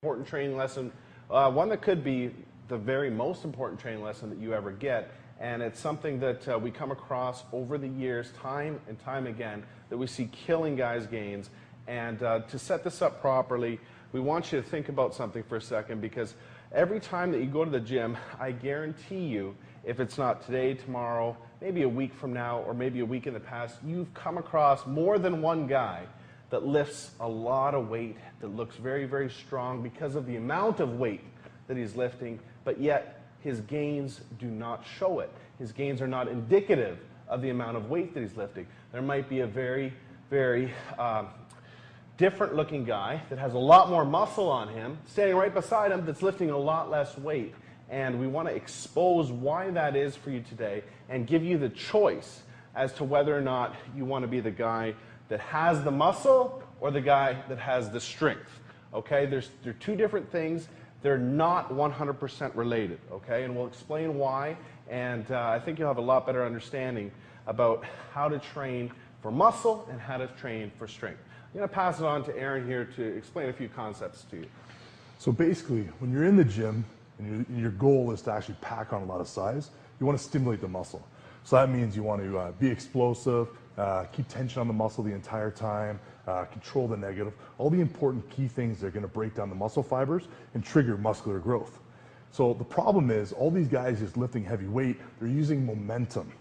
Important training lesson, one that could be the very most important training lesson that you ever get, and it's something that we come across over the years time and time again that we see killing guys' gains. And to set this up properly, we want you to think about something for a second, because every time that you go to the gym, I guarantee you, if it's not today, tomorrow, maybe a week from now, or maybe a week in the past, you've come across more than one guy that lifts a lot of weight, that looks very, very strong because of the amount of weight that he's lifting, but yet his gains do not show it. His gains are not indicative of the amount of weight that he's lifting. There might be a very, very different looking guy that has a lot more muscle on him, standing right beside him, that's lifting a lot less weight. And we want to expose why that is for you today and give you the choice as to whether or not you want to be the guy that has the muscle or the guy that has the strength. Okay, they're two different things. They're not 100% related. Okay, and we'll explain why. And I think you'll have a lot better understanding about how to train for muscle and how to train for strength. I'm going to pass it on to Aaron here to explain a few concepts to you. So basically, when you're in the gym and your goal is to actually pack on a lot of size, you want to stimulate the muscle. So that means you want to be explosive, keep tension on the muscle the entire time, control the negative, all the important key things that are going to break down the muscle fibers and trigger muscular growth. So the problem is all these guys just lifting heavy weight, they're using momentum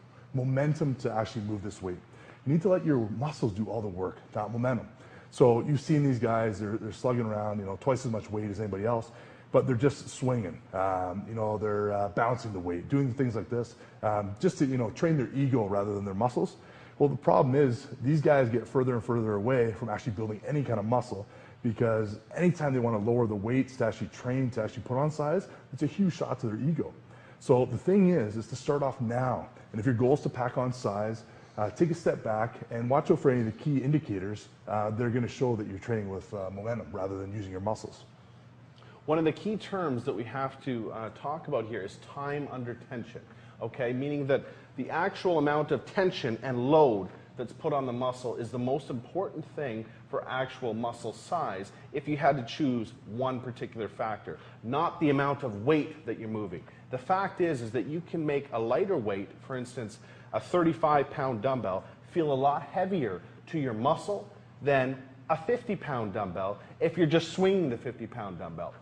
to actually move this weight. You need to let your muscles do all the work, not momentum. So you've seen these guys, they're slugging around, twice as much weight as anybody else, but they're just swinging. They're bouncing the weight, doing things like this, just to train their ego rather than their muscles. Well, the problem is these guys get further and further away from actually building any kind of muscle, because anytime they want to lower the weights to actually train, to actually put on size, it's a huge shot to their ego. So the thing is to start off now. And if your goal is to pack on size, take a step back and watch out for any of the key indicators that are going to show that you're training with momentum rather than using your muscles. One of the key terms that we have to talk about here is time under tension, okay? Meaning that the actual amount of tension and load that's put on the muscle is the most important thing for actual muscle size if you had to choose one particular factor, not the amount of weight that you're moving. The fact is that you can make a lighter weight, for instance, a 35-pound dumbbell, feel a lot heavier to your muscle than a 50-pound dumbbell if you're just swinging the 50-pound dumbbell.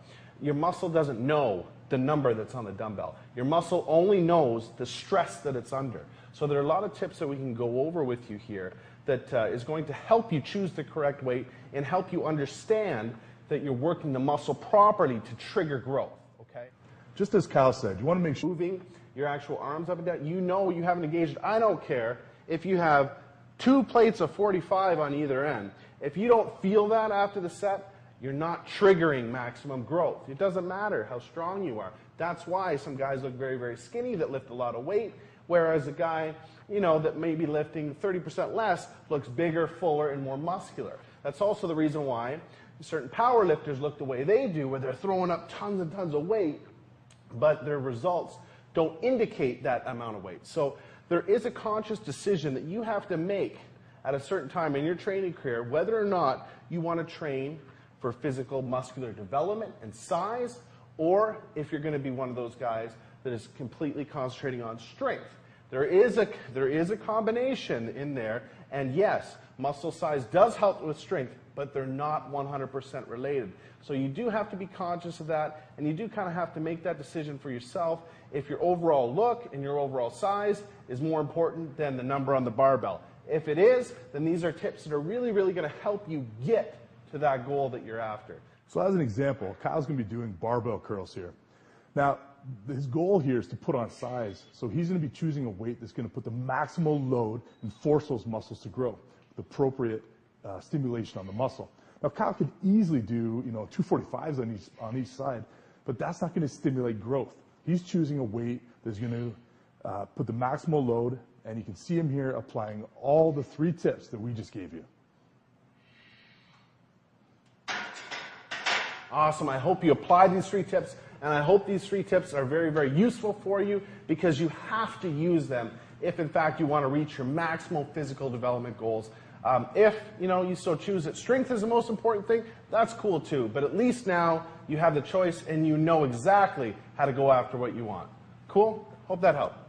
Your muscle doesn't know the number that's on the dumbbell. Your muscle only knows the stress that it's under. So there are a lot of tips that we can go over with you here that is going to help you choose the correct weight and help you understand that you're working the muscle properly to trigger growth, okay? Just as Kyle said, you want to make sure moving your actual arms up and down, you haven't engaged. I don't care if you have 2 plates of 45 on either end. If you don't feel that after the set, you're not triggering maximum growth. It doesn't matter how strong you are. That's why some guys look very, very skinny that lift a lot of weight, whereas a guy, that may be lifting 30% less looks bigger, fuller, and more muscular. That's also the reason why certain power lifters look the way they do, where they're throwing up tons and tons of weight, but their results don't indicate that amount of weight. So there is a conscious decision that you have to make at a certain time in your training career, whether or not you want to train for physical muscular development and size, or if you're going to be one of those guys that is completely concentrating on strength. There is a combination in there, and yes, muscle size does help with strength, but they're not 100% related. So you do have to be conscious of that, and you do kind of have to make that decision for yourself if your overall look and your overall size is more important than the number on the barbell. If it is, then these are tips that are really, really going to help you get to that goal that you're after. So as an example, Kyle's going to be doing barbell curls here. Now, his goal here is to put on size. So he's going to be choosing a weight that's going to put the maximal load and force those muscles to grow with appropriate stimulation on the muscle. Now, Kyle could easily do 245s on each side, but that's not going to stimulate growth. He's choosing a weight that's going to put the maximal load, and you can see him here applying all the 3 tips that we just gave you. Awesome. I hope you apply these 3 tips, and I hope these 3 tips are very, very useful for you, because you have to use them if, in fact, you want to reach your maximal physical development goals. If you so choose that strength is the most important thing, that's cool too. But at least now you have the choice and you know exactly how to go after what you want. Cool? Hope that helped.